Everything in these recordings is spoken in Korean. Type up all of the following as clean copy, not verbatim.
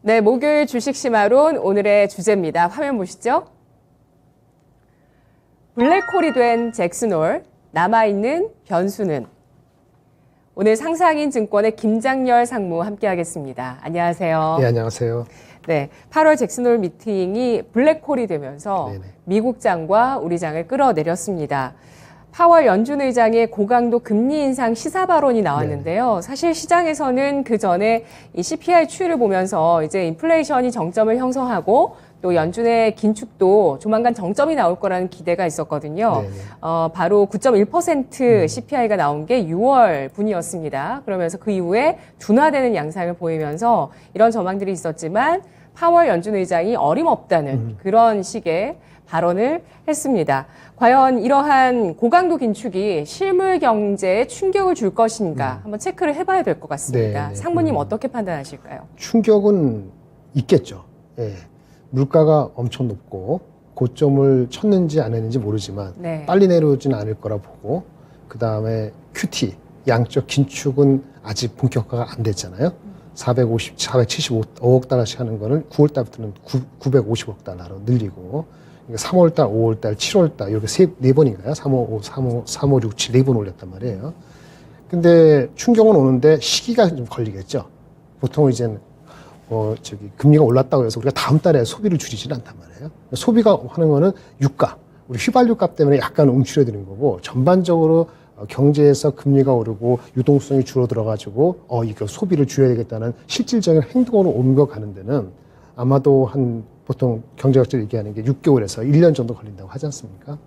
네, 목요일 주식심화론 오늘의 주제입니다. 화면 보시죠. 블랙홀이 된 잭슨홀, 남아있는 변수는? 오늘 상상인 증권의 김장렬 상무 함께하겠습니다. 안녕하세요. 네, 안녕하세요. 네, 8월 잭슨홀 미팅이 블랙홀이 되면서 네네. 미국 장과 우리 장을 끌어내렸습니다. 파월 연준 의장의 고강도 금리 인상 시사 발언이 나왔는데요. 사실 시장에서는 그 전에 이 CPI 추이를 보면서 이제 인플레이션이 정점을 형성하고 또 연준의 긴축도 조만간 정점이 나올 거라는 기대가 있었거든요. 바로 9.1% CPI가 나온 게 6월 분이었습니다. 그러면서 그 이후에 둔화되는 양상을 보이면서 이런 전망들이 있었지만 파월 연준 의장이 어림없다는 그런 식의 발언을 했습니다. 과연 이러한 고강도 긴축이 실물 경제에 충격을 줄 것인가 한번 체크를 해봐야 될 것 같습니다. 상무님 어떻게 판단하실까요? 충격은 있겠죠. 예. 물가가 엄청 높고 고점을 쳤는지 안 했는지 모르지만 빨리 내려오지는 않을 거라 보고, 그 다음에 QT 양적 긴축은 아직 본격화가 안 됐잖아요. 475억 달러씩 하는 거는 9월 달부터는 950억 달러로 늘리고, 3월 달, 5월 달, 7월 달 이렇게 네 번인가요? 3, 5, 6, 7 네 번 올렸단 말이에요. 근데 충격은 오는데 시기가 좀 걸리겠죠. 보통 이제는 금리가 올랐다고 해서 우리가 다음 달에 소비를 줄이지는 않단 말이에요. 소비가 하는 거는 유가, 우리 휘발유 값 때문에 약간 움츠려드는 거고, 전반적으로 경제에서 금리가 오르고 유동성이 줄어들어가지고 이거 소비를 줄여야 되겠다는 실질적인 행동으로 옮겨가는 데는 아마도 보통 경제학者얘기하는 게 6개월에서 1년 정도 걸린다고 하지 않습니까?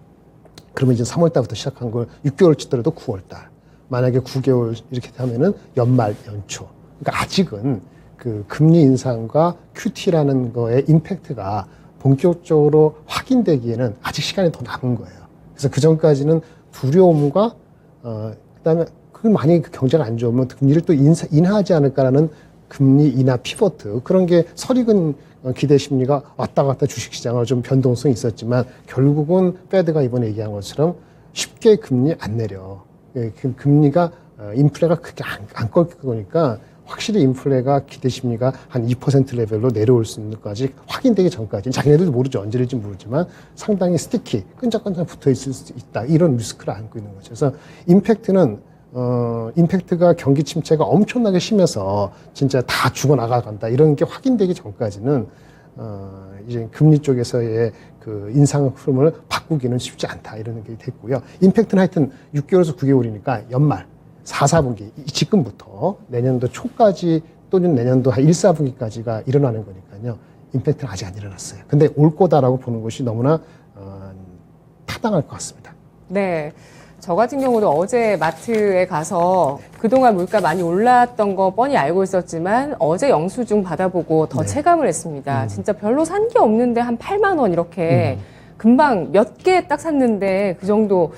그러면 이제 3월 달부터 시작한 걸 6개월 치더라도 9월 달. 만약에 9개월 이렇게 하면은 연말, 연초. 그러니까 아직은 그 금리 인상과 QT라는 거의 임팩트가 본격적으로 확인되기에는 아직 시간이 더 남은 거예요. 그래서 그 전까지는 두려움과 그다음에 많이 경제가 안 좋으면 금리를 또 인하하지 않을까라는 금리 인하 피보트, 그런 게 설익은 기대 심리가 왔다 갔다 주식시장으로 좀 변동성이 있었지만, 결국은 페드가 이번에 얘기한 것처럼 쉽게 금리 안 내려. 금리가 인플레가 그렇게 안 꺾일 거니까 확실히 인플레가 기대 심리가 한 2% 레벨로 내려올 수 있는 것까지 확인되기 전까지, 자기네들도 모르죠. 언제 될지 모르지만 상당히 스티키, 끈적끈적 붙어 있을 수 있다. 이런 리스크를 안고 있는 거죠. 그래서 임팩트가 경기 침체가 엄청나게 심해서 진짜 다 죽어나간다 이런 게 확인되기 전까지는 이제 금리 쪽에서의 그 인상 흐름을 바꾸기는 쉽지 않다 이런 게 됐고요. 임팩트는 하여튼 6개월에서 9개월이니까 연말 4, 4분기 지금부터 내년도 초까지 또는 내년도 한 1, 4분기까지가 일어나는 거니까요. 임팩트는 아직 안 일어났어요. 근데 올 거다라고 보는 것이 너무나 타당할 것 같습니다. 네. 저 같은 경우도 어제 마트에 가서 그동안 물가 많이 올랐던 거 뻔히 알고 있었지만 어제 영수증 받아보고 더 체감을 했습니다. 진짜 별로 산 게 없는데 한 8만 원 이렇게 금방 몇 개 딱 샀는데 그 정도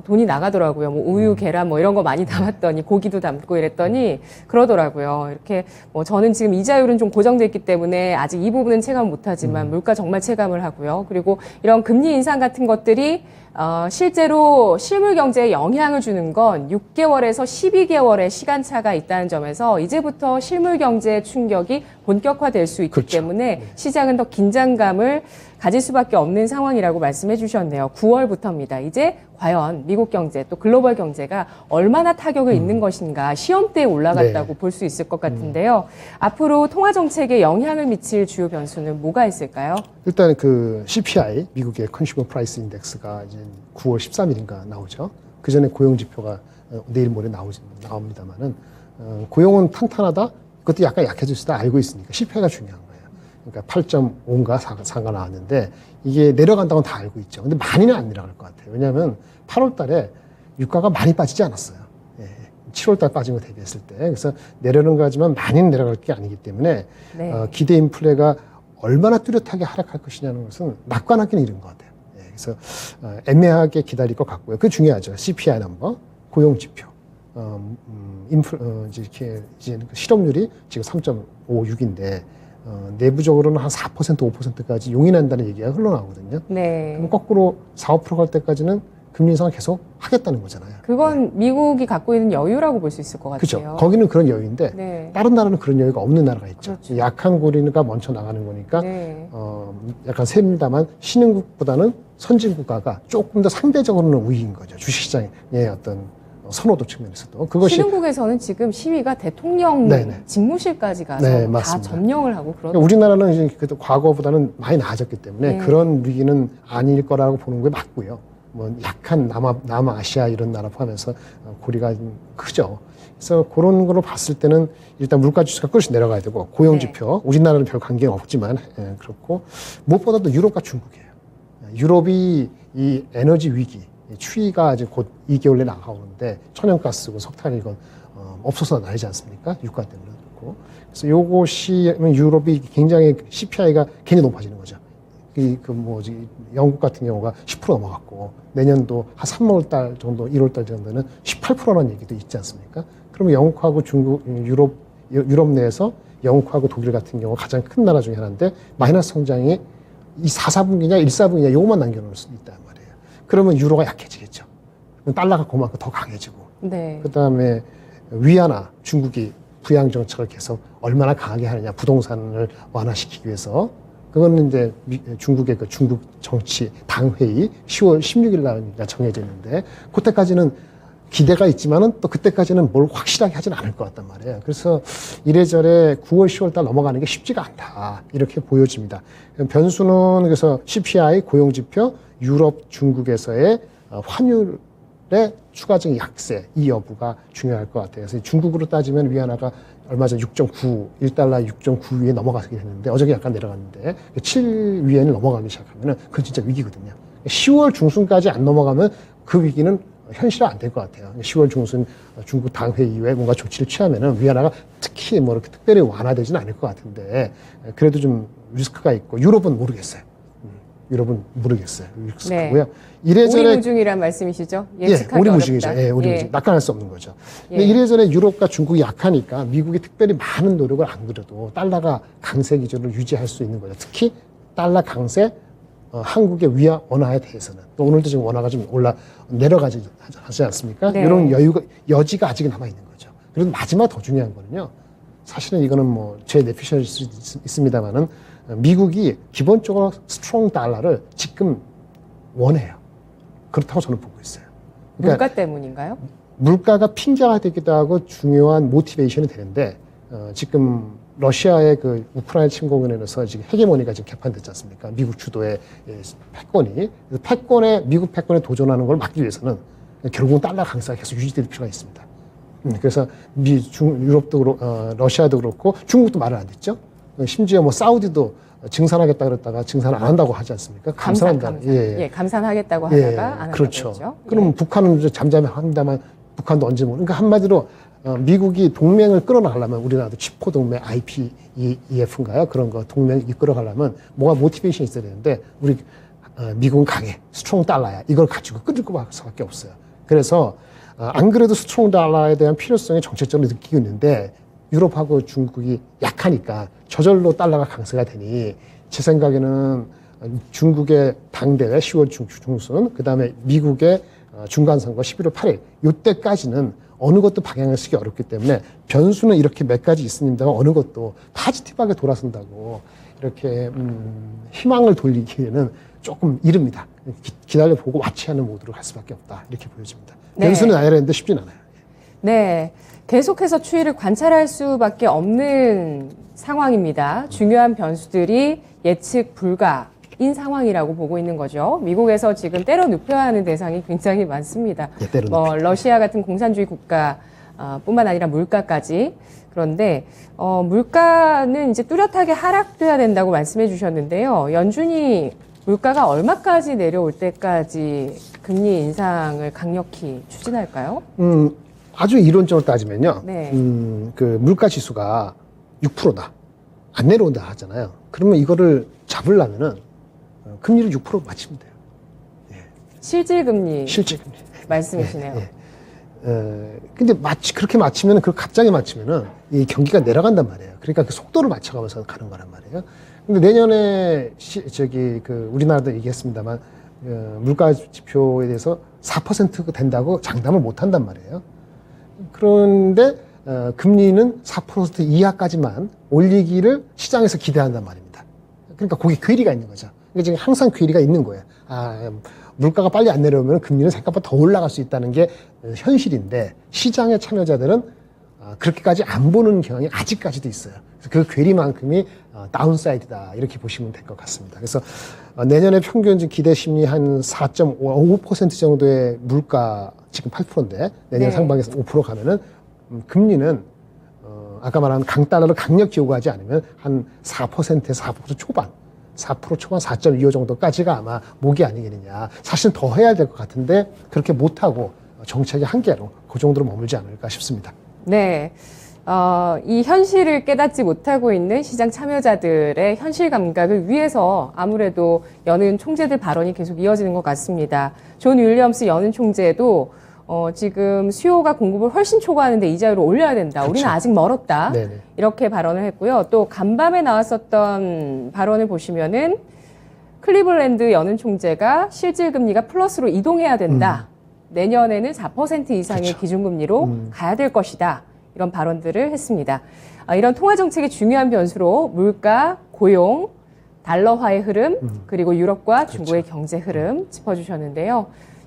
돈이 나가더라고요. 뭐 우유, 계란 뭐 이런 거 많이 담았더니 고기도 담고 이랬더니 그러더라고요. 이렇게 뭐 저는 지금 이자율은 좀 고정돼 있기 때문에 아직 이 부분은 체감을 못하지만 물가 정말 체감을 하고요. 그리고 이런 금리 인상 같은 것들이 실제로 실물 경제에 영향을 주는 건 6개월에서 12개월의 시간차가 있다는 점에서 이제부터 실물 경제의 충격이 본격화될 수 있기 때문에 시장은 더 긴장감을 가질 수밖에 없는 상황이라고 말씀해 주셨네요. 9월부터입니다. 이제 과연 미국 경제 또 글로벌 경제가 얼마나 타격을 입는 것인가 시험대에 올라갔다고 볼 수 있을 것 같은데요. 앞으로 통화 정책에 영향을 미칠 주요 변수는 뭐가 있을까요? 일단 그 CPI, 미국의 컨슈머 프라이스 인덱스가 이제 9월 13일인가 나오죠. 그 전에 고용 지표가 내일 모레 나옵니다만은 고용은 탄탄하다. 그것도 약간 약해질 수도 알고 있으니까 CPI가 중요한 거예요. 그러니까 8.5인가 4가 나왔는데 이게 내려간다고는 다 알고 있죠. 근데 많이는 안 내려갈 것 같아요. 왜냐하면 8월 달에 유가가 많이 빠지지 않았어요. 7월 달 빠진 거 대비했을 때. 그래서 내려오는 거지만 많이는 내려갈 게 아니기 때문에 기대 인플레가 얼마나 뚜렷하게 하락할 것이냐는 것은 낙관하기는 이른 것 같아요. 그래서 애매하게 기다릴 것 같고요. 그게 중요하죠. CPI 넘버, 고용 지표. 이제 실업률이 지금 3.56인데 내부적으로는 한 4%, 5%까지 용인한다는 얘기가 흘러나오거든요. 그럼 거꾸로 4, 5% 갈 때까지는 금리 인상을 계속 하겠다는 거잖아요. 그건 미국이 갖고 있는 여유라고 볼 수 있을 것 같아요. 그렇죠. 거기는 그런 여유인데 네. 다른 나라는 그런 여유가 없는 나라가 있죠. 그렇죠. 약한 고리가 먼저 나가는 거니까 네. 약간 셉니다만 신흥국보다는 선진국가가 조금 더 상대적으로는 우위인 거죠. 주식시장의 어떤 선호도 측면에서도. 그것이 신흥국에서는 지금 시위가 대통령 네네. 직무실까지 가서 네, 다 맞습니다. 점령을 하고 그런. 그러니까 우리나라는 이제 그래도 과거보다는 많이 나아졌기 때문에 네. 그런 위기는 아닐 거라고 보는 게 맞고요. 뭐 약한 남아시아 이런 나라 포함해서 고리가 좀 크죠. 그래서 그런 걸로 봤을 때는 일단 물가 지수가 끝이 내려가야 되고 고용지표 우리나라는 별 관계가 없지만 그렇고 무엇보다도 유럽과 중국이에요. 유럽이 이 에너지 위기 추위가 이제 곧 2개월 내에 나가오는데 천연가스고 석탄이 이건 없어서 나지 않습니까? 유가 때문에 그렇고. 그래서 요것이 유럽이 굉장히 CPI가 굉장히 높아지는 거죠. 영국 같은 경우가 10% 넘어갔고 내년도 한 3월 달 정도, 1월 달 정도는 18%라는 얘기도 있지 않습니까? 그러면 영국하고 중국, 유럽 내에서 영국하고 독일 같은 경우 가장 큰 나라 중에 하나인데 마이너스 성장이 이 4, 4분기냐 1, 4분기냐 요것만 남겨놓을 수도 있단 말이에요. 그러면 유로가 약해지겠죠. 달러가 그만큼 더 강해지고. 네. 그 다음에 위안화 중국이 부양 정책을 계속 얼마나 강하게 하느냐 부동산을 완화시키기 위해서 그거는 이제 중국의 그 중국 정치 당회의 10월 16일 날 정해져 있는데 그때까지는 기대가 있지만은 또 그때까지는 뭘 확실하게 하진 않을 것 같단 말이에요. 그래서 이래저래 9월, 10월 달 넘어가는 게 쉽지가 않다. 이렇게 보여집니다. 변수는 그래서 CPI, 고용지표, 유럽, 중국에서의 환율의 추가적인 약세, 이 여부가 중요할 것 같아요. 그래서 중국으로 따지면 위안화가 얼마 전 6.9, 1달러 6.9 위에 넘어가게 됐는데 어저께 약간 내려갔는데 7 위에는 넘어가기 시작하면은 그건 진짜 위기거든요. 10월 중순까지 안 넘어가면 그 위기는 현실화 안 될 것 같아요. 10월 중순 중국 당회 이후에 뭔가 조치를 취하면은 위안화가 특히 뭐 이렇게 특별히 완화되지는 않을 것 같은데 그래도 좀 리스크가 있고 유럽은 모르겠어요. 유럽은 모르겠어요. 리스크고요. 네. 이래저래 오리무중이란 말씀이시죠? 예측하기 오리무중이죠. 어렵다. 예, 오리무중. 낙관할 수 없는 거죠. 근데 예. 이래저래 유럽과 중국이 약하니까 미국이 특별히 많은 노력을 안 들여도 달러가 강세 기조를 유지할 수 있는 거죠. 특히 달러 강세, 한국의 위안 원화에 대해서는 또 오늘도 지금 원화가 좀 내려가지 하지 않습니까? 네. 이런 여지가 아직 남아 있는 거죠. 그리고 마지막 더 중요한 거는요. 사실은 이거는 뭐 제 내피셜일 수 있습니다만은 미국이 기본적으로 스트롱 달러를 지금 원해요. 그렇다고 저는 보고 있어요. 그러니까 물가 때문인가요? 물가가 핑계가 되기도 하고 중요한 모티베이션이 되는데 지금 러시아의 그 우크라이나 침공으로 인해서 지금 헤게모니가 지금 개판됐지 않습니까? 미국 주도의 패권이. 그래서 미국 패권에 도전하는 걸 막기 위해서는 결국은 달러 강세가 계속 유지될 필요가 있습니다. 그래서 유럽도 러시아도 그렇고 중국도 말을 안 듣죠. 심지어 뭐 사우디도 증산하겠다 그랬다가 증산 안 한다고 하지 않습니까? 감산한다. 감산. 감산하겠다고 하다가 안 한다고 그렇죠. 했죠. 그럼 북한은 이제 잠잠합니다만 북한도 언제 모르. 그러니까 한마디로 미국이 동맹을 끌어나가려면 우리나라도 치포 동맹 IPEF인가요? 그런 거 동맹 이끌어가려면 뭐가 모티베이션이 있어야 되는데 우리 미국은 강해. 스트롱 달러야. 이걸 가지고 끌고 갈 수밖에 없어요. 그래서 안 그래도 스트롱 달러에 대한 필요성이 정책적으로 느끼고 있는데 유럽하고 중국이 약하니까 저절로 달러가 강세가 되니 제 생각에는 중국의 당대회 10월 중순 그다음에 미국의 중간선거 11월 8일 이때까지는 어느 것도 방향을 쓰기 어렵기 때문에 변수는 이렇게 몇 가지 있습니다만 어느 것도 파지티브하게 돌아선다고 이렇게 희망을 돌리기에는 조금 이릅니다. 기다려보고 와치하는 모드로 갈 수밖에 없다. 이렇게 보여집니다. 네. 변수는 아니라 했는데 쉽진 않아요. 네. 계속해서 추이를 관찰할 수밖에 없는 상황입니다. 중요한 변수들이 예측 불가인 상황이라고 보고 있는 거죠. 미국에서 지금 때려 눕혀야 하는 대상이 굉장히 많습니다. 네, 때려 눕혀. 러시아 같은 공산주의 국가 뿐만 아니라 물가까지. 그런데 물가는 이제 뚜렷하게 하락돼야 된다고 말씀해 주셨는데요. 연준이 물가가 얼마까지 내려올 때까지 금리 인상을 강력히 추진할까요? 아주 이론적으로 따지면요. 네. 그 물가 지수가 6%다. 안 내려온다 하잖아요. 그러면 이거를 잡으려면은 금리를 6% 맞추면 돼요. 실질금리 실질금리. 말씀이시네요. 근데 그렇게 맞추면은, 갑자기 맞추면은 이 경기가 내려간단 말이에요. 그러니까 그 속도를 맞춰가면서 가는 거란 말이에요. 근데 내년에 우리나라도 얘기했습니다만, 물가 지표에 대해서 4%가 된다고 장담을 못 한단 말이에요. 그런데 금리는 4% 이하까지만 올리기를 시장에서 기대한단 말입니다. 그러니까 거기 괴리가 있는 거죠. 그러니까 지금 항상 괴리가 있는 거예요. 물가가 빨리 안 내려오면 금리는 생각보다 더 올라갈 수 있다는 게 현실인데 시장의 참여자들은 그렇게까지 안 보는 경향이 아직까지도 있어요. 그래서 그 괴리만큼이 다운사이드다 이렇게 보시면 될 것 같습니다. 그래서 내년에 평균 기대 심리 한 4.5% 정도의 물가 지금 8%인데 내년 네. 상반기에서 5% 가면은 금리는 아까 말한 강달러를 강력히 요구하지 않으면 한 4%에서 4% 초반 4% 초반 4.25 정도까지가 아마 목이 아니겠느냐. 사실은 더 해야 될 것 같은데 그렇게 못하고 정책의 한계로 그 정도로 머물지 않을까 싶습니다. 네. 이 현실을 깨닫지 못하고 있는 시장 참여자들의 현실 감각을 위해서 아무래도 여는 총재들 발언이 계속 이어지는 것 같습니다. 존 윌리엄스 여는 총재도 지금 수요가 공급을 훨씬 초과하는데 이자율을 올려야 된다. 그렇죠. 우리는 아직 멀었다. 네네. 이렇게 발언을 했고요. 또 간밤에 나왔었던 발언을 보시면은 클리블랜드 여는 총재가 실질 금리가 플러스로 이동해야 된다. 내년에는 4% 이상의 그렇죠. 기준금리로 가야 될 것이다. 이런 발언들을 했습니다. 이런 통화 정책의 중요한 변수로 물가, 고용, 달러화의 흐름, 그리고 유럽과 그렇죠. 중국의 경제 흐름 짚어주셨는데요.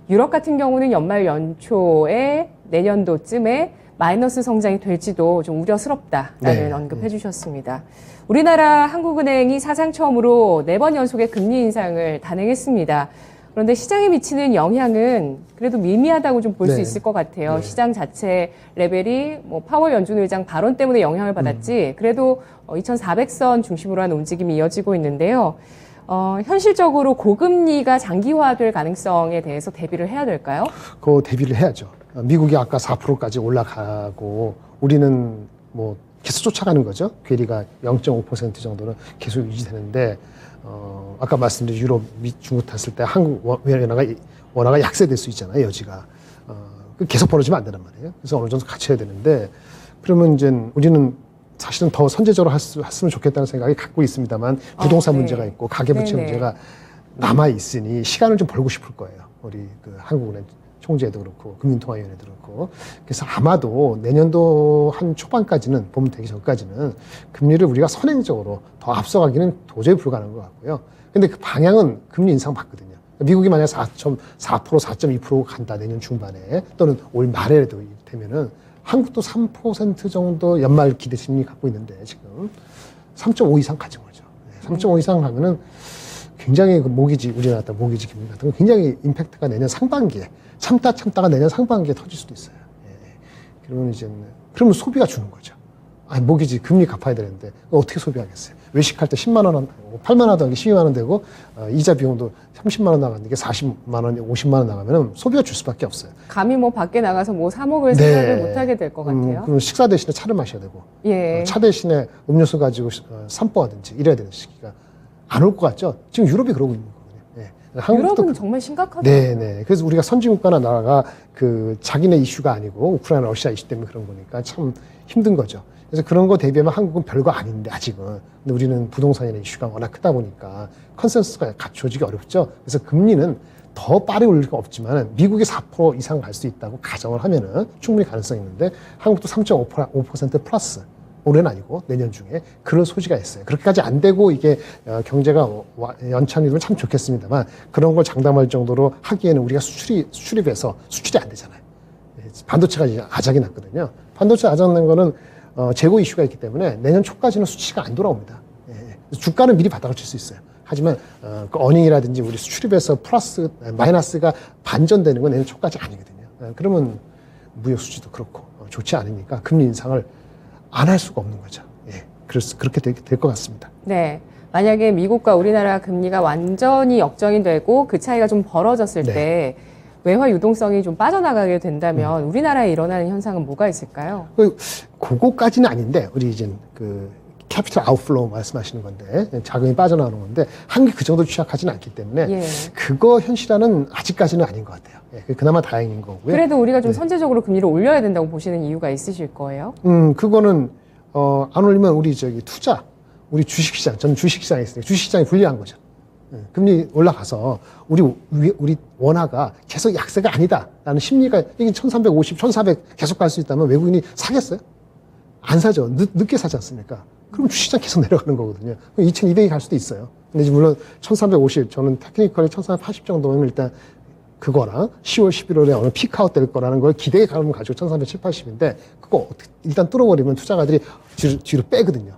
유럽 같은 경우는 연말 연초에 내년도쯤에 마이너스 성장이 될지도 좀 우려스럽다라는 네. 언급해 주셨습니다. 우리나라 한국은행이 사상 처음으로 4번 연속의 금리 인상을 단행했습니다. 그런데 시장에 미치는 영향은 그래도 미미하다고 좀 볼 수 네. 있을 것 같아요. 네. 시장 자체 레벨이 뭐 파월 연준 의장 발언 때문에 영향을 받았지 그래도 2,400선 중심으로 한 움직임이 이어지고 있는데요. 현실적으로 고금리가 장기화될 가능성에 대해서 대비를 해야 될까요? 그 대비를 해야죠. 미국이 아까 4%까지 올라가고 우리는 뭐 계속 쫓아가는 거죠. 괴리가 0.5% 정도는 계속 유지되는데 아까 말씀드린 유럽, 중국 탔을 때 한국 원화가 약세될 수 있잖아요. 여지가 계속 벌어지면 안 되란 말이에요. 그래서 어느 정도 갖춰야 되는데 그러면 이제 우리는 사실은 더 선제적으로 했으면 좋겠다는 생각이 갖고 있습니다만 부동산 네. 문제가 있고 가계부채 네네. 문제가 남아 있으니 시간을 좀 벌고 싶을 거예요. 우리 그 한국은행 총재도 그렇고 금융통화위원회도 그렇고 그래서 아마도 내년도 한 초반까지는 봄 되기 전까지는 금리를 우리가 선행적으로 더 앞서가기는 도저히 불가능한 것 같고요. 근데 그 방향은 금리 인상 맞거든요. 미국이 만약 4.4%, 4.2% 간다 내년 중반에 또는 올 말에도 되면은 한국도 3% 정도 연말 기대 심리 갖고 있는데 지금 3.5 이상 가진 거죠. 3.5 이상 하면은 굉장히 그 모기지 우리나라 모기지 금리 같은 건 굉장히 임팩트가 내년 상반기에 참다가 내년 상반기에 터질 수도 있어요. 그러면 소비가 주는 거죠. 모기지 금리 갚아야 되는데 어떻게 소비하겠어요? 외식할 때 10만 원, 8만 원 하던 게 12만 원 되고 이자 비용도 30만 원 나가는 게 40만 원, 50만 원 나가면 소비가 줄 수밖에 없어요. 감히 뭐 밖에 나가서 뭐 사 먹을 생각을 못 하게 될 것 같아요. 그럼 식사 대신에 차를 마셔야 되고 예. 차 대신에 음료수 가지고 산보하든지 이래야 되는 시기가 안 올 것 같죠? 지금 유럽이 그러고 있는 거거든요. 유럽은 정말 심각하죠. 네. 그래서 우리가 선진국가나 나라가 그 자기네 이슈가 아니고 우크라이나 러시아 이슈 때문에 그런 거니까 참 힘든 거죠. 그래서 그런 거 대비하면 한국은 별거 아닌데 아직은. 근데 우리는 부동산이나 이슈가 워낙 크다 보니까 컨센서스가 갖춰지기 어렵죠. 그래서 금리는 더 빠르게 올릴 건 없지만 미국이 4% 이상 갈 수 있다고 가정을 하면은 충분히 가능성이 있는데 한국도 3.5% 플러스. 올해는 아니고 내년 중에 그런 소지가 있어요. 그렇게까지 안 되고 이게 경제가 연착이 되면 참 좋겠습니다만 그런 걸 장담할 정도로 하기에는 우리가 수출입해서 수출이 안 되잖아요. 반도체가 이제 아작이 났거든요. 반도체 아작 난 거는 재고 이슈가 있기 때문에 내년 초까지는 수치가 안 돌아옵니다. 주가는 미리 바닥을 칠 수 있어요. 하지만 그 어닝이라든지 우리 수출입에서 마이너스가 반전되는 건 내년 초까지 아니거든요. 그러면 무역 수지도 그렇고 좋지 않으니까 금리 인상을 안 할 수가 없는 거죠. 그렇게 될 것 같습니다. 네. 만약에 미국과 우리나라 금리가 완전히 역전이 되고 그 차이가 좀 벌어졌을 네. 때 외화 유동성이 좀 빠져나가게 된다면 우리나라에 일어나는 현상은 뭐가 있을까요? 그거까지는 아닌데 우리 이제 그 캐피털 아웃플로우 말씀하시는 건데 자금이 빠져나오는 건데 한국이 그 정도 취약하지는 않기 때문에 예. 그거 현실화는 아직까지는 아닌 것 같아요. 그나마 다행인 거고요. 그래도 우리가 좀 선제적으로 금리를 올려야 된다고 보시는 이유가 있으실 거예요? 그거는 안 올리면 우리 투자, 우리 주식시장, 저는 주식시장에 있으니까 주식시장이 불리한 거죠. 금리 올라가서 우리 원화가 계속 약세가 아니다라는 심리가 이게 1350, 1400 계속 갈 수 있다면 외국인이 사겠어요? 안 사죠. 늦게 사지 않습니까? 그럼 주시장 계속 내려가는 거거든요. 2200이 갈 수도 있어요. 근데 물론 1350, 저는 테크니컬이 1380 정도면 일단 그거랑 10월, 11월에 어느 피크아웃 될 거라는 걸 기대에 가면 가지고 1370, 80인데 그거 일단 뚫어버리면 투자가들이 뒤로 빼거든요.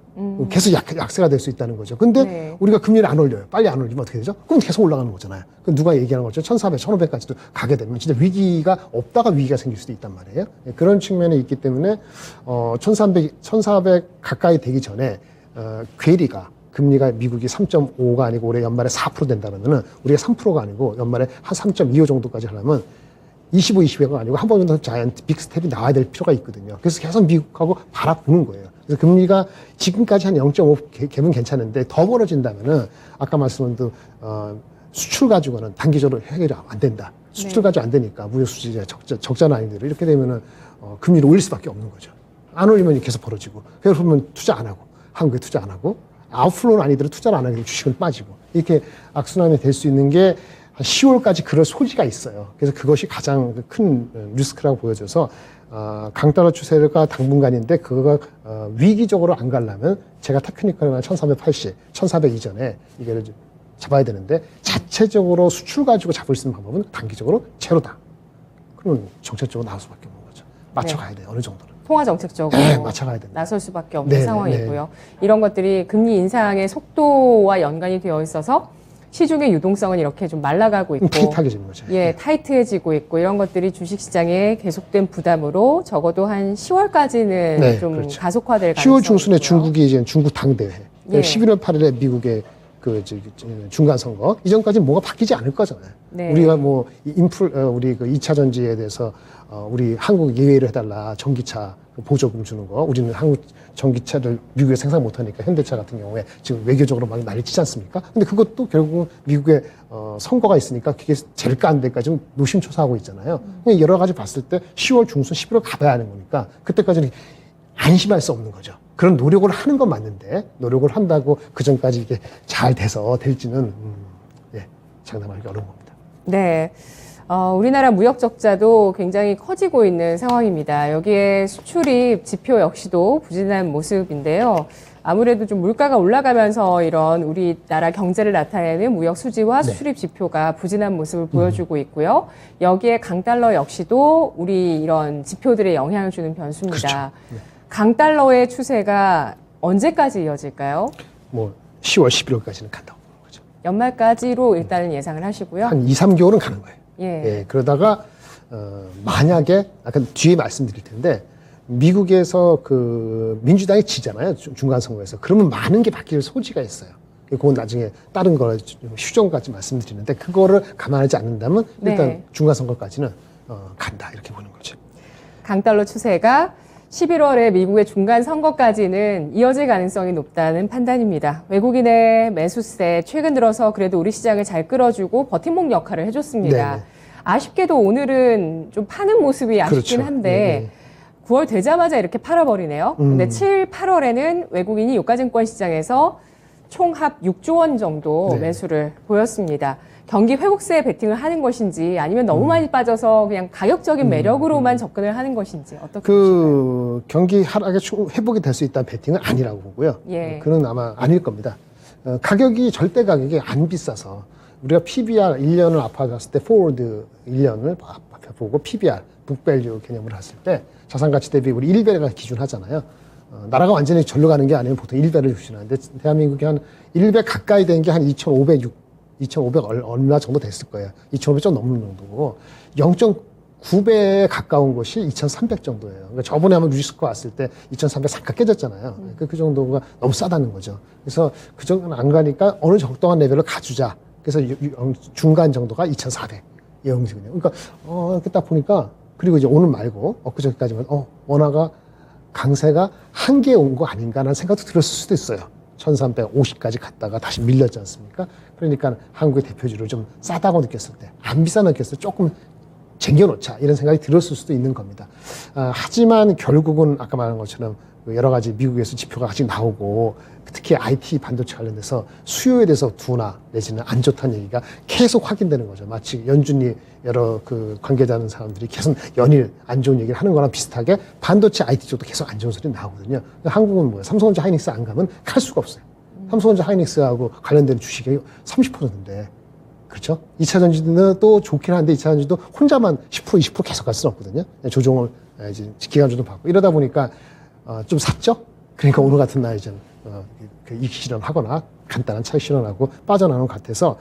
계속 약세가 될 수 있다는 거죠. 근데 네. 우리가 금리를 안 올려요. 빨리 안 올리면 어떻게 되죠? 그럼 계속 올라가는 거잖아요. 그럼 누가 얘기하는 거죠? 1400, 1500까지도 가게 되면 진짜 위기가 없다가 위기가 생길 수도 있단 말이에요. 그런 측면이 있기 때문에 1400 가까이 되기 전에 괴리가 금리가 미국이 3.5가 아니고 올해 연말에 4% 된다 그러면은 우리가 3%가 아니고 연말에 한 3.25 정도까지 하려면 25, 20회가 아니고 한 번 정도 자이언트 빅 스텝이 나와야 될 필요가 있거든요. 그래서 계속 미국하고 바라보는 거예요. 그래서 금리가 지금까지 한 0.5 갭은 괜찮은데 더 벌어진다면은 아까 말씀한 수출 가지고는 단기적으로 해결이 안 된다. 수출 가지고 안 되니까 무역 수지가 적자는 아닌데 이렇게 되면은 금리를 올릴 수밖에 없는 거죠. 안 올리면 계속 벌어지고 그러면 투자 안 하고 한국에 투자 안 하고 아웃플로우는 아니더라도 투자를 안 하게 주식은 빠지고 이렇게 악순환이 될 수 있는 게 한 10월까지 그럴 소지가 있어요. 그래서 그것이 가장 큰 리스크라고 보여져서 강달러 추세가 당분간인데 그거가 위기적으로 안 가려면 제가 테크니컬이나 1380, 1400 이전에 이게 잡아야 되는데 자체적으로 수출 가지고 잡을 수 있는 방법은 단기적으로 제로다. 그러면 정책적으로 나올 수밖에 없는 거죠. 맞춰가야 돼요. 어느 정도는. 통화 정책적으로 맞춰가야 됩니다. 나설 수밖에 없는 네, 상황이고요. 네. 이런 것들이 금리 인상의 속도와 연관이 되어 있어서 시중의 유동성은 이렇게 좀 말라가고 있고 타이트해지는 거죠. 예, 타이트해지고 있고 이런 것들이 주식시장에 계속된 부담으로 적어도 한 10월까지는 네, 좀 그렇죠. 가속화될 가능성이 10월 중순에 있고요. 중국이 이제 중국 당대회, 예. 11월 8일에 미국의 중간 선거 이전까지는 뭐가 바뀌지 않을 거잖아요. 네. 우리가 뭐 우리 그 2차 전지에 대해서 우리 한국 예외를 해달라 전기차 보조금 주는 거 우리는 한국 전기차를 미국에 생산 못하니까 현대차 같은 경우에 지금 외교적으로 막 난리치지 않습니까? 근데 그것도 결국은 미국의 선거가 있으니까 그게 될까 안 될까 좀 노심초사하고 있잖아요. 여러 가지 봤을 때 10월 중순 11월 가봐야 하는 거니까 그때까지는 안심할 수 없는 거죠. 그런 노력을 하는 건 맞는데 노력을 한다고 그 전까지 이게 잘 돼서 될지는 장담하기 어려운 겁니다. 네. 우리나라 무역 적자도 굉장히 커지고 있는 상황입니다. 여기에 수출입 지표 역시도 부진한 모습인데요. 아무래도 좀 물가가 올라가면서 이런 우리나라 경제를 나타내는 무역 수지와 수출입 지표가 부진한 모습을 보여주고 있고요. 여기에 강달러 역시도 우리 이런 지표들에 영향을 주는 변수입니다. 그렇죠. 네. 강달러의 추세가 언제까지 이어질까요? 뭐 10월, 11월까지는 간다고 보는 거죠. 연말까지로 일단은 예상을 하시고요. 한 2, 3개월은 가는 거예요. 예. 그러다가 만약에 아까 뒤에 말씀드릴 텐데 미국에서 그 민주당이 지잖아요. 중간 선거에서. 그러면 많은 게 바뀔 소지가 있어요. 그건 나중에 다른 거 휴전까지 말씀드리는데 그거를 감안하지 않는다면 일단 네. 중간 선거까지는 간다 이렇게 보는 거죠. 강달러 추세가 11월에 미국의 중간 선거까지는 이어질 가능성이 높다는 판단입니다. 외국인의 매수세 최근 들어서 그래도 우리 시장을 잘 끌어주고 버팀목 역할을 해줬습니다. 네네. 아쉽게도 오늘은 좀 파는 모습이 아쉽긴 그렇죠. 한데 9월 되자마자 이렇게 팔아버리네요. 근데 7, 8월에는 외국인이 유가증권 시장에서 총합 6조 원 정도 네. 매수를 보였습니다. 경기 회복세에 베팅을 하는 것인지 아니면 너무 많이 빠져서 그냥 가격적인 매력으로만 접근을 하는 것인지 어떻게 보실까요? 경기 하락에 회복이 될 수 있다는 베팅은 아니라고 보고요. 예. 그건 아마 아닐 겁니다. 가격이 절대 가격이 안 비싸서 우리가 PBR 1년을 앞아갔을 때 포워드 1년을 보고 PBR 북밸류 개념으로 했을 때 자산가치 대비 우리 1배가 기준하잖아요. 나라가 완전히 절로 가는 게 아니면 보통 1배를 기준하는데 대한민국이 한 1배 가까이 된 게 한 2,500 얼마 정도 됐을 거예요. 2,500 좀 넘는 정도고 0.9배에 가까운 것이 2,300 정도예요. 그러니까 저번에 한번 리스크 왔을 때 2,300 잠깐 깨졌잖아요. 그 정도가 너무 싸다는 거죠. 그래서 그 정도는 안 가니까 어느 적당한 레벨을 가주자. 그래서 중간 정도가 2,400 이 형식이네요. 그러니까 이렇게 딱 보니까 그리고 이제 오늘 말고 엊그저께까지만 원화가 강세가 한계에 온 거 아닌가라는 생각도 들었을 수도 있어요. 1350까지 갔다가 다시 밀렸지 않습니까? 그러니까 한국의 대표주를 좀 싸다고 느꼈을 때, 안 비싸 느꼈을 때 조금 쟁여놓자 이런 생각이 들었을 수도 있는 겁니다. 하지만 결국은 아까 말한 것처럼 여러 가지 미국에서 지표가 아직 나오고 특히 IT 반도체 관련돼서 수요에 대해서 둔화 내지는 안 좋다는 얘기가 계속 확인되는 거죠. 마치 연준이 여러 그 관계자는 사람들이 계속 연일 안 좋은 얘기를 하는 거랑 비슷하게 반도체 IT 쪽도 계속 안 좋은 소리 나오거든요. 한국은 뭐예요? 삼성전자 하이닉스 안 가면 갈 수가 없어요. 삼성전자 하이닉스하고 관련된 주식이 30%인데 그렇죠? 2차 전지는 또 좋긴 한데 2차 전지도 혼자만 10% 20% 계속 갈 수는 없거든요. 조정을 이제 기간주도 받고 이러다 보니까 좀 샀죠? 그러니까 오늘 같은 날 좀 그 이익 실현하거나 간단한 차익 실현하고 빠져나오는 것 같아서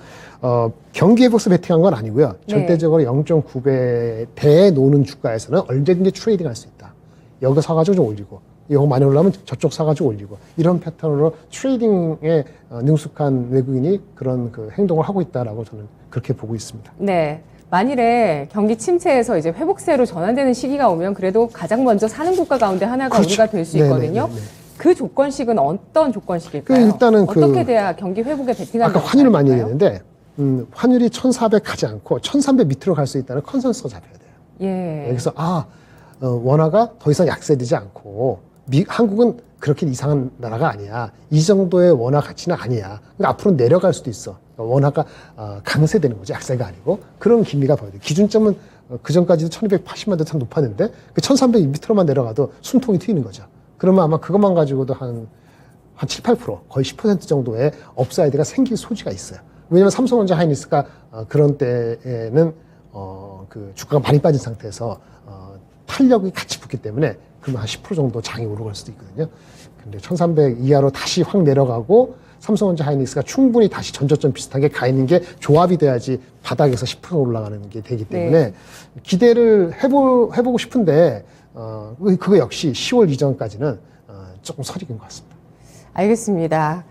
경기 회복에서 베팅한 건 아니고요. 네. 절대적으로 0.9배대에 노는 주가에서는 언제든지 트레이딩 할 수 있다. 여기 사가지고 좀 올리고 이거 많이 올라오면 저쪽 사가지고 올리고 이런 패턴으로 트레이딩에 능숙한 외국인이 그런 그 행동을 하고 있다라고 저는 그렇게 보고 있습니다. 네. 만일에 경기 침체에서 이제 회복세로 전환되는 시기가 오면 그래도 가장 먼저 사는 국가 가운데 하나가 그렇죠. 우리가 될 수 있거든요. 네네네네. 그 조건식은 어떤 조건식일까요? 일단은 어떻게 돼야 경기 회복에 베팅한다고 아까 환율을 많이 할까요? 얘기했는데 환율이 1,400 가지 않고 1,300 밑으로 갈 수 있다는 컨센서스가 잡혀야 돼요. 예. 그래서 원화가 더 이상 약세되지 않고 한국은 그렇게 이상한 나라가 아니야. 이 정도의 원화 가치는 아니야. 그러니까 앞으로 내려갈 수도 있어. 그러니까 원화가 강세되는 거죠. 약세가 아니고. 그런 기미가 보여요. 기준점은 그 전까지도 1280만 대 참 높았는데 그 1300 밑으로만 내려가도 숨통이 트이는 거죠. 그러면 아마 그것만 가지고도 한 7, 8% 거의 10% 정도의 업사이드가 생길 소지가 있어요. 왜냐하면 삼성전자 하이닉스가 그런 때에는 그 주가가 많이 빠진 상태에서 탄력이 같이 붙기 때문에 그러면 한 10% 정도 장이 오르갈 수도 있거든요. 근데 1300 이하로 다시 확 내려가고 삼성전자 하이닉스가 충분히 다시 전저점 비슷하게 가 있는 게 조합이 돼야지 바닥에서 10% 올라가는 게 되기 때문에 네. 기대를 해보고 싶은데 그거 역시 10월 이전까지는 조금 설익인 것 같습니다. 알겠습니다.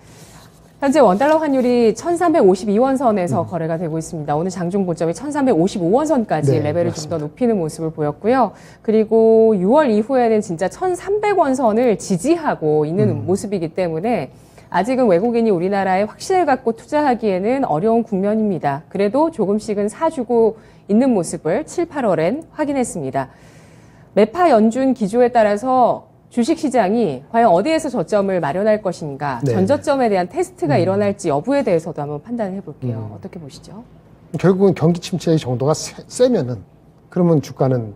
현재 원달러 환율이 1352원 선에서 거래가 되고 있습니다. 오늘 장중 고점이 1355원 선까지 네, 레벨을 좀 맞습니다. 더 높이는 모습을 보였고요. 그리고 6월 이후에는 진짜 1300원 선을 지지하고 있는 모습이기 때문에 아직은 외국인이 우리나라에 확신을 갖고 투자하기에는 어려운 국면입니다. 그래도 조금씩은 사주고 있는 모습을 7, 8월엔 확인했습니다. 매파 연준 기조에 따라서 주식시장이 과연 어디에서 저점을 마련할 것인가, 네. 전저점에 대한 테스트가 일어날지 여부에 대해서도 한번 판단을 해볼게요. 어떻게 보시죠? 결국은 경기 침체의 정도가 세면은 그러면 주가는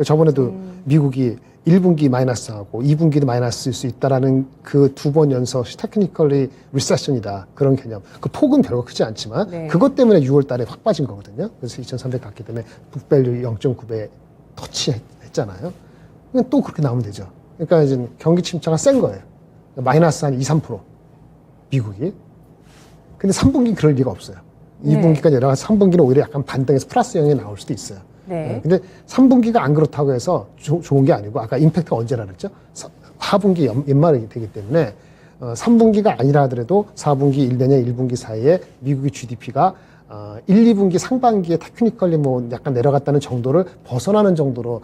저번에도 미국이 1분기 마이너스하고 2분기도 마이너스일 수 있다라는 그 두 번 연속 테크니컬리 리세션이다 그런 개념. 그 폭은 별로 크지 않지만 네. 그것 때문에 6월 달에 확 빠진 거거든요. 그래서 2,300 갔기 때문에 북밸류 0.9배 터치했잖아요. 그냥 또 그렇게 나오면 되죠. 그러니까 이제 경기 침체가 센 거예요. 마이너스 한 2, 3% 미국이. 근데 3분기 그럴 리가 없어요. 네. 2분기까지 내려가서 3분기는 오히려 약간 반등해서 플러스 영역이 나올 수도 있어요. 네. 근데 3분기가 안 그렇다고 해서 좋은 게 아니고 아까 임팩트가 언제라 그랬죠? 4분기 연말이 되기 때문에 3분기가 아니라 하더라도 4분기 1년에 1분기 사이에 미국의 GDP가 1, 2분기 상반기에 테크니컬리 뭐 약간 내려갔다는 정도를 벗어나는 정도로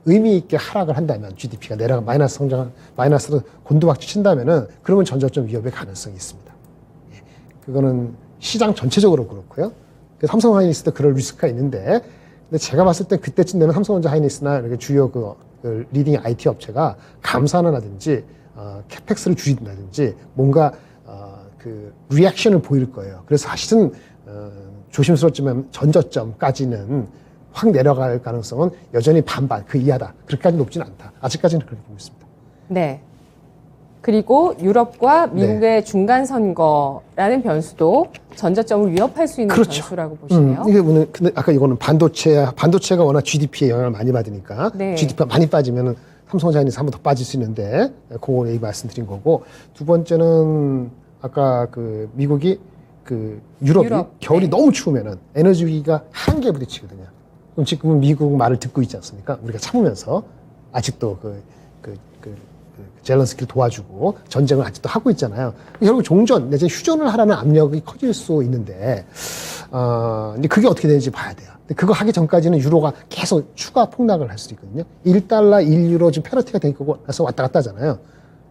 의미 있게 하락을 한다면 GDP가 마이너스 성장, 마이너스로 곤두박질 친다면은 그러면 전저점 위협의 가능성이 있습니다. 예. 그거는 시장 전체적으로 그렇고요. 삼성 하이닉스도 그럴 리스크가 있는데 근데 제가 봤을 때 그때쯤 되면 삼성전자 하이닉스나 이렇게 주요 그 리딩 IT 업체가 감산을 하든지 캐펙스를 줄인다든지 뭔가 그 리액션을 보일 거예요. 그래서 사실은 조심스럽지만 전저점까지는 확 내려갈 가능성은 여전히 반반 그 이하다. 그렇게까지 높지는 않다. 아직까지는 그렇게 보고 있습니다. 네. 그리고 유럽과 미국의 중간 선거라는 변수도 전저점을 위협할 수 있는 그렇죠. 변수라고 보시네요. 이게 오늘 근데 아까 이거는 반도체가 워낙 GDP에 영향을 많이 받으니까 네. GDP가 많이 빠지면은 삼성전자 하이닉스 한번 더 빠질 수 있는데 그거 얘기 말씀드린 거고 두 번째는 아까 그 미국이 그 유럽이 겨울이 네. 너무 추우면은 에너지 위기가 한계에 부딪히거든요. 그럼 지금은 미국 말을 듣고 있지 않습니까? 우리가 참으면서 아직도 젤런스키를 도와주고 전쟁을 아직도 하고 있잖아요. 결국 종전 내지 휴전을 하라는 압력이 커질 수 있는데 이제 그게 어떻게 되는지 봐야 돼요. 근데 그거 하기 전까지는 유로가 계속 추가 폭락을 할 수도 있거든요. 1달러 1유로 지금 페널티가 되고 나서 왔다 갔다 하잖아요.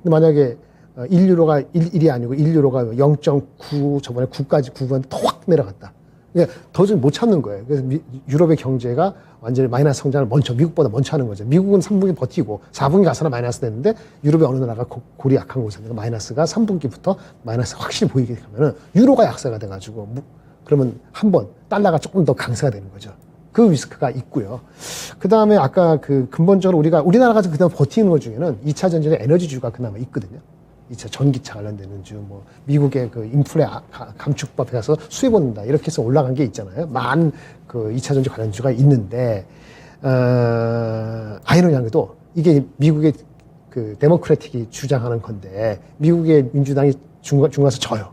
근데 만약에 1유로가 1이 아니고 1유로가 0.9 저번에 9까지 9가 더 확 내려갔다. 그러니까 더 못 찾는 거예요. 그래서 유럽의 경제가 완전히 마이너스 성장을 미국보다 먼저 하는 거죠. 미국은 3분기 버티고 4분기 가서나 마이너스 됐는데 유럽의 어느 나라가 골이 약한 곳에는 마이너스가 3분기부터 마이너스 확실히 보이게 되면은 유로가 약세가 돼가지고 그러면 한번 달러가 조금 더 강세가 되는 거죠. 그 리스크가 있고요. 그 다음에 아까 그 근본적으로 우리나라가 그다음 버티는 것 중에는 2차 전지의 에너지주가 그나마 있거든요. 2차 전기차 관련되는 주, 뭐, 미국의 그 인플레 감축법에 가서 수입 얻는다. 이렇게 해서 올라간 게 있잖아요. 많은 그 2차 전지 관련주가 있는데, 아이러니한 게도 이게 미국의 그 데모크래틱이 주장하는 건데, 미국의 민주당이 중간에서 져요.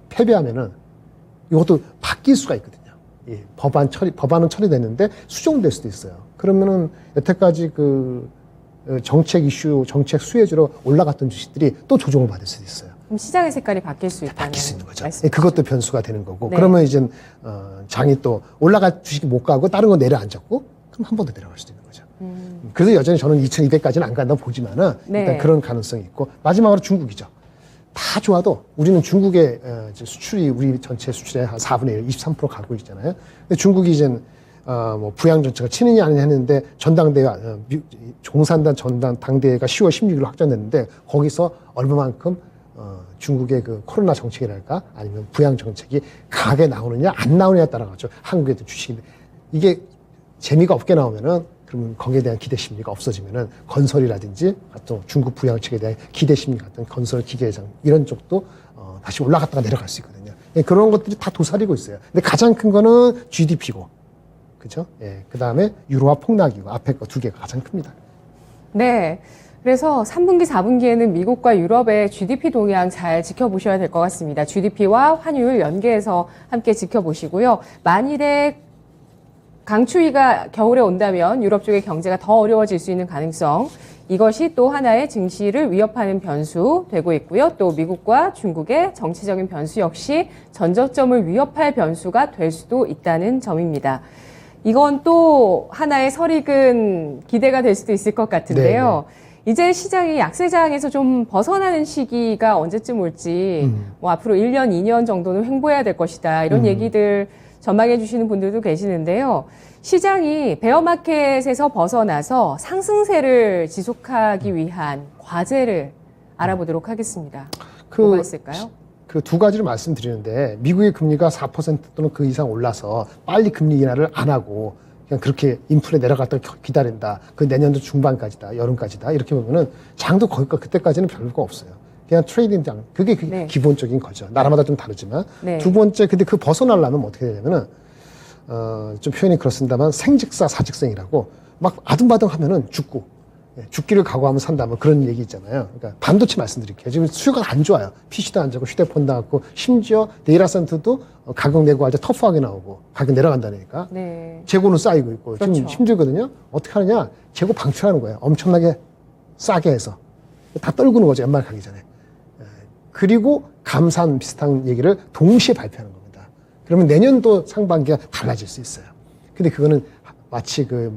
패배하면은 이것도 바뀔 수가 있거든요. 예, 법안은 처리됐는데 수정될 수도 있어요. 그러면은 여태까지 그 정책 이슈, 정책 수혜주로 올라갔던 주식들이 또 조정을 받을 수도 있어요. 그럼 시장의 색깔이 바뀔 수 있다는 바뀔 수 있는 거죠. 말씀이시죠? 예, 그것도 변수가 되는 거고. 네. 그러면 이제 장이 또 올라갈 주식이 못 가고 다른 거 내려앉았고 그럼 한 번 더 내려갈 수도 있는 거죠. 그래서 여전히 저는 2200까지는 안 간다고 보지만은 네. 일단 그런 가능성이 있고 마지막으로 중국이죠. 다 좋아도 우리는 중국의 수출이 우리 전체 수출의 한 4분의 1, 23% 가고 있잖아요. 근데 중국이 이제 뭐 부양 정책을 치느냐 아니냐 했는데 전당대회 공산당 전당 당대회가 10월 16일로 확정됐는데 거기서 얼마만큼 중국의 그 코로나 정책이랄까 아니면 부양 정책이 강하게 나오느냐 안 나오느냐에 따라 가지고 한국의 주식인데 이게 재미가 없게 나오면은 그러면 거기에 대한 기대 심리가 없어지면은 건설이라든지 또 중국 부양책에 대한 기대 심리 같은 건설 기계장 이런 쪽도 다시 올라갔다가 내려갈 수 있거든요. 예, 그런 것들이 다 도사리고 있어요. 근데 가장 큰 거는 GDP고, 그죠? 예, 그 다음에 유로화 폭락이고 앞에 거 두 개가 가장 큽니다. 네. 그래서 3분기, 4분기에는 미국과 유럽의 GDP 동향 잘 지켜보셔야 될 것 같습니다. GDP와 환율 연계해서 함께 지켜보시고요. 만일에 강추위가 겨울에 온다면 유럽 쪽의 경제가 더 어려워질 수 있는 가능성, 이것이 또 하나의 증시를 위협하는 변수 되고 있고요. 또 미국과 중국의 정치적인 변수 역시 전저점을 위협할 변수가 될 수도 있다는 점입니다. 이건 또 하나의 설익은 기대가 될 수도 있을 것 같은데요. 이제 시장이 약세장에서 좀 벗어나는 시기가 언제쯤 올지, 뭐 앞으로 1년, 2년 정도는 횡보해야 될 것이다. 이런 얘기들 전망해 주시는 분들도 계시는데요. 시장이 베어마켓에서 벗어나서 상승세를 지속하기 위한 과제를 알아보도록 하겠습니다. 뭐가 있을까요? 그 두 가지를 말씀드리는데 미국의 금리가 4% 또는 그 이상 올라서 빨리 금리 인하를 안 하고 그냥 그렇게 인플레 내려갔다 기다린다. 그 내년도 중반까지다, 여름까지다 이렇게 보면은 장도 그때까지는 별로가 없어요. 그냥 트레이딩 장 그게 네. 기본적인 거죠. 나라마다 좀 다르지만 네. 두 번째 근데 그 벗어나려면 어떻게 되냐면은 좀 표현이 그렇습니다만 생직사 사직생이라고 막 아둥바둥하면은 죽고 죽기를 각오하면 산다면 그런 얘기 있잖아요. 그러니까 반도체 말씀드릴게요. 지금 수요가 안 좋아요. PC도 안 좋고 휴대폰도 안 좋고 심지어 데이터 센터도 가격 내고 할 때 터프하게 나오고 가격 내려간다니까. 네. 재고는 쌓이고 있고 그렇죠. 지금 힘들거든요. 어떻게 하느냐? 재고 방출하는 거예요. 엄청나게 싸게 해서 다 떨구는 거죠. 연말 가기 전에. 그리고 감산 비슷한 얘기를 동시에 발표하는 겁니다. 그러면 내년도 상반기가 달라질 수 있어요. 근데 그거는 마치 그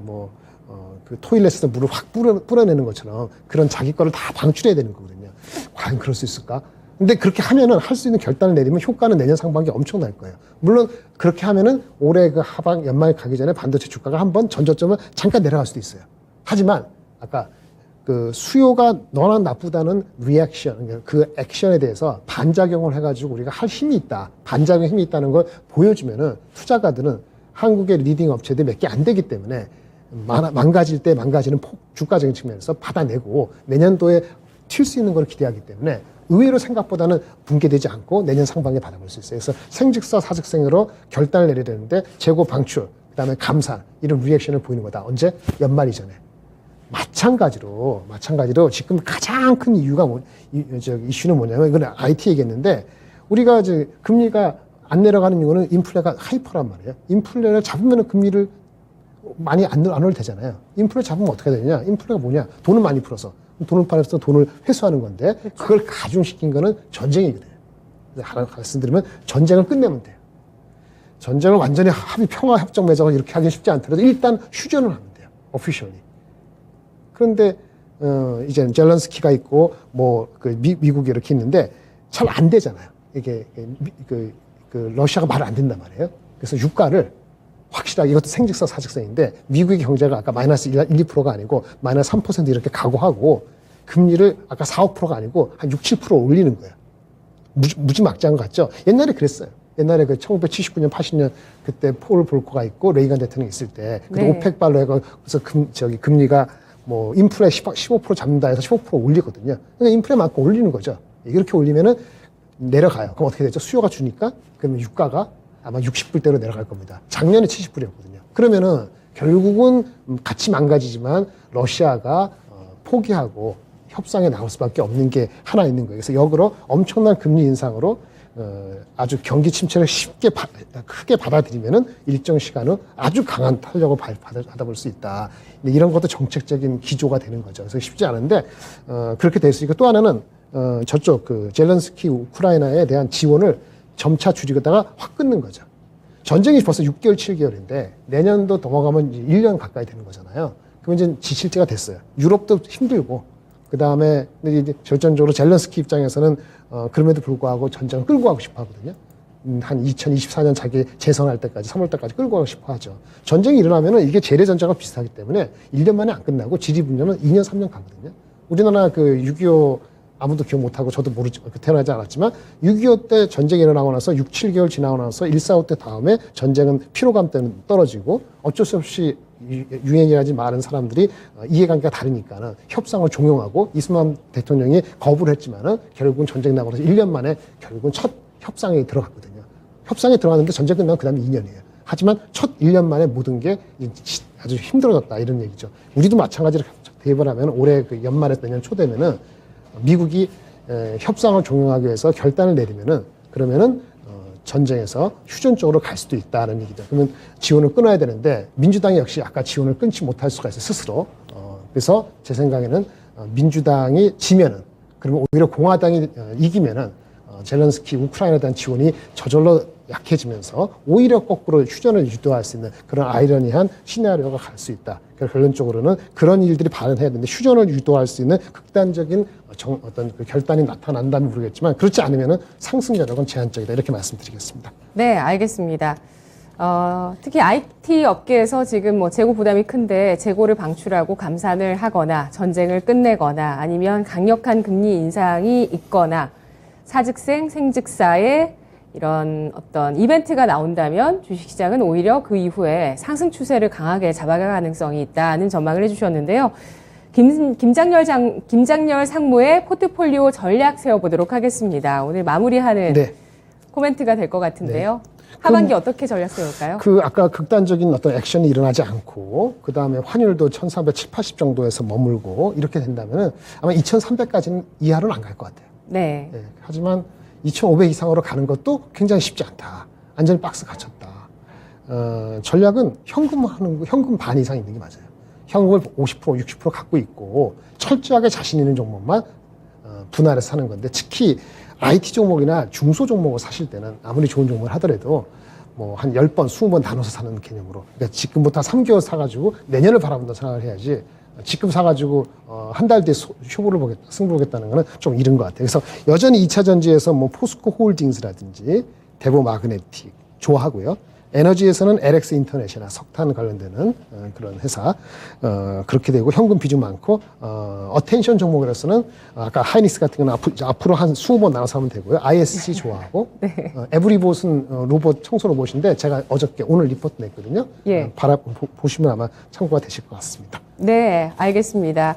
토일렛에서 물을 확 뿌려내는 것처럼 그런 자기 거를 다 방출해야 되는 거거든요. 과연 그럴 수 있을까? 근데 그렇게 하면은 할 수 있는 결단을 내리면 효과는 내년 상반기에 엄청날 거예요. 물론 그렇게 하면은 올해 그 하반 연말 가기 전에 반도체 주가가 한번 전저점을 잠깐 내려갈 수도 있어요. 하지만 아까 그 수요가 너나 나쁘다는 리액션, 그 액션에 대해서 반작용을 해가지고 우리가 할 힘이 있다, 반작용 힘이 있다는 걸 보여주면은 투자가들은 한국의 리딩 업체들이 몇 개 안 되기 때문에 망가질 때 망가지는 주가적인 측면에서 받아내고 내년도에 튈 수 있는 걸 기대하기 때문에 의외로 생각보다는 붕괴되지 않고 내년 상반기에 받아볼 수 있어요. 그래서 생직사 사직생으로 결단을 내려야 되는데 재고 방출, 그다음에 감산 이런 리액션을 보이는 거다. 언제? 연말 이전에. 마찬가지로 지금 가장 큰 이유가 이슈는 뭐냐면 이건 IT 얘기했는데 우리가 이제 금리가 안 내려가는 이유는 인플레가 하이퍼란 말이에요. 인플레를 잡으면 금리를 많이 안 올려도 되잖아요. 인플레 잡으면 어떻게 되느냐? 인플레가 뭐냐? 돈을 많이 풀어서 돈을 팔아서 돈을 회수하는 건데 그렇죠. 그걸 가중시킨 거는 전쟁이거든요. 하나 말씀드리면 전쟁을 끝내면 돼요. 전쟁을 완전히 합의 평화 협정 맺어서 이렇게 하기 쉽지 않더라도 일단 휴전을 하면 돼요. 오피셜리. 그런데 이제 젤런스키가 있고 미국이 이렇게 있는데 잘 안 되잖아요. 이게 그 러시아가 말을 안 듣는단 말이에요. 그래서 유가를 확실하게 이것도 생직선 사직선인데 미국의 경제가 아까 마이너스 1, 2%가 아니고 마이너스 3% 이렇게 각오하고 금리를 아까 4, 5%가 아니고 한 6, 7% 올리는 거예요. 무지막지한 것 같죠? 옛날에 그랬어요. 옛날에 그 1979년, 80년 그때 폴 볼커가 있고 레이건 대통령이 있을 때 그때 네. 오펙발로 해서 금리가 뭐 인플레 15% 잡는다 해서 15% 올리거든요. 그러니까 인플레만큼 올리는 거죠. 이렇게 올리면은 내려가요. 그럼 어떻게 되죠? 수요가 주니까 그러면 유가가 아마 60불대로 내려갈 겁니다. 작년에 70불이었거든요. 그러면은 결국은 같이 망가지지만 러시아가 포기하고 협상에 나올 수밖에 없는 게 하나 있는 거예요. 그래서 역으로 엄청난 금리 인상으로 아주 경기 침체를 크게 받아들이면은 일정 시간 후 아주 강한 탄력을 받아볼 수 있다. 이런 것도 정책적인 기조가 되는 거죠. 그래서 쉽지 않은데 그렇게 될 수 있고 또 하나는 저쪽 그 젤렌스키 우크라이나에 대한 지원을 점차 줄이다가 확 끊는 거죠. 전쟁이 벌써 6개월, 7개월인데 내년도 넘어가면 1년 가까이 되는 거잖아요. 그러면 이제 지칠 때가 됐어요. 유럽도 힘들고 그 다음에 이제 결정적으로 젤렌스키 입장에서는 그럼에도 불구하고 전쟁을 끌고 가고 싶어 하거든요. 한 2024년 자기 재선할 때까지 3월 달까지 끌고 가고 싶어 하죠. 전쟁이 일어나면은 이게 재래 전쟁과 비슷하기 때문에 1년 만에 안 끝나고 지리분열은 2년, 3년 가거든요. 우리나라 그 6.25 아무도 기억 못하고 저도 태어나지 않았지만 6.25 때 전쟁이 일어나고 나서 6, 7개월 지나고 나서 145 때 다음에 전쟁은 피로감 때는 떨어지고 어쩔 수 없이 유엔이라지 많은 사람들이 이해관계가 다르니까는 협상을 종용하고 이스만 대통령이 거부를 했지만은 결국은 전쟁 나고 나서 1년 만에 결국은 첫 협상에 들어갔거든요. 협상에 들어갔는데 전쟁 끝나고 그 다음에 2년이에요. 하지만 첫 1년 만에 모든 게 아주 힘들어졌다 이런 얘기죠. 우리도 마찬가지로 대입을 올해 그 연말에서 내년 초 되면은 미국이 협상을 종용하기 위해서 결단을 내리면은 그러면은 전쟁에서 휴전 쪽으로 갈 수도 있다는 얘기죠. 그러면 지원을 끊어야 되는데 민주당이 역시 아까 지원을 끊지 못할 수가 있어요, 스스로. 그래서 제 생각에는 민주당이 지면은 그러면 오히려 공화당이 이기면은 젤렌스키 우크라이나에 대한 지원이 저절로 약해지면서 오히려 거꾸로 휴전을 유도할 수 있는 그런 아이러니한 시나리오가 갈 수 있다. 그러니까 결론적으로는 그런 일들이 발생해야 되는데 휴전을 유도할 수 있는 극단적인 어떤 그 결단이 나타난다면 모르겠지만 그렇지 않으면은 상승 여력은 제한적이다 이렇게 말씀드리겠습니다. 네, 알겠습니다. 특히 IT 업계에서 지금 뭐 재고 부담이 큰데 재고를 방출하고 감산을 하거나 전쟁을 끝내거나 아니면 강력한 금리 인상이 있거나 사직생, 생직사의 이런 어떤 이벤트가 나온다면 주식시장은 오히려 그 이후에 상승 추세를 강하게 잡아갈 가능성이 있다는 전망을 해주셨는데요. 김장렬 상무의 포트폴리오 전략 세워보도록 하겠습니다. 오늘 마무리하는 네. 코멘트가 될 것 같은데요. 네. 하반기 어떻게 전략 세울까요? 아까 극단적인 어떤 액션이 일어나지 않고, 그 다음에 환율도 1370, 80 정도에서 머물고, 이렇게 된다면은 아마 2300까지는 이하로는 안 갈 것 같아요. 네. 네. 하지만 2500 이상으로 가는 것도 굉장히 쉽지 않다. 완전히 박스 갇혔다. 전략은 현금 반 이상 있는 게 맞아요. 현금을 50%, 60% 갖고 있고, 철저하게 자신 있는 종목만 분할해서 사는 건데, 특히 IT 종목이나 중소 종목을 사실 때는 아무리 좋은 종목을 하더라도 뭐 한 10번, 20번 나눠서 사는 개념으로. 그러니까 지금부터 3개월 사가지고 내년을 바라본다 생각을 해야지 지금 사가지고 한 달 뒤에 승부 보겠다는 거는 좀 이른 것 같아요. 그래서 여전히 2차 전지에서 뭐 포스코 홀딩스라든지 대보 마그네틱 좋아하고요. 에너지에서는 LX 인터넷이나 석탄 관련되는 그런 회사 그렇게 되고 현금 비중 많고 어텐션 종목으로서는 아까 하이닉스 같은 거는 앞으로 한 20번 나눠서 하면 되고요. ISC 좋아하고 네. 에브리봇은 로봇 청소 로봇인데 제가 오늘 리포트 냈거든요. 예. 보시면 아마 참고가 되실 것 같습니다. 네, 알겠습니다.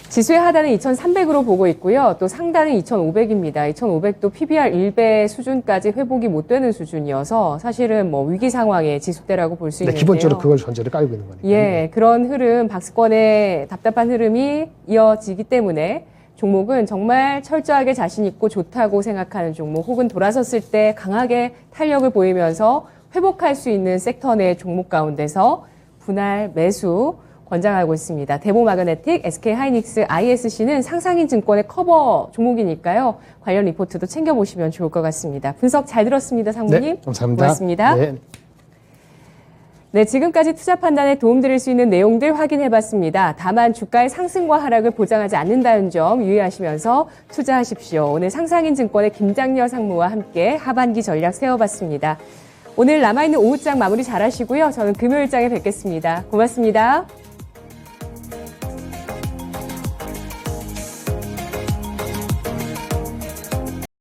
지수의 하단은 2,300으로 보고 있고요. 또 상단은 2,500입니다. 2,500도 PBR 1배 수준까지 회복이 못 되는 수준이어서 사실은 뭐 위기 상황의 지수대라고 볼 수 네, 있는데요. 기본적으로 그걸 전제를 깔고 있는 거니까. 예, 그런 흐름, 박스권의 답답한 흐름이 이어지기 때문에 종목은 정말 철저하게 자신 있고 좋다고 생각하는 종목 혹은 돌아섰을 때 강하게 탄력을 보이면서 회복할 수 있는 섹터 내 종목 가운데서 분할 매수 권장하고 있습니다. 대보마그네틱, SK하이닉스, ISC는 상상인 증권의 커버 종목이니까요. 관련 리포트도 챙겨보시면 좋을 것 같습니다. 분석 잘 들었습니다, 상무님. 네, 감사합니다. 고맙습니다. 네. 네, 지금까지 투자 판단에 도움드릴 수 있는 내용들 확인해봤습니다. 다만 주가의 상승과 하락을 보장하지 않는다는 점 유의하시면서 투자하십시오. 오늘 상상인 증권의 김장렬 상무와 함께 하반기 전략 세워봤습니다. 오늘 남아있는 오후장 마무리 잘 하시고요. 저는 금요일장에 뵙겠습니다. 고맙습니다.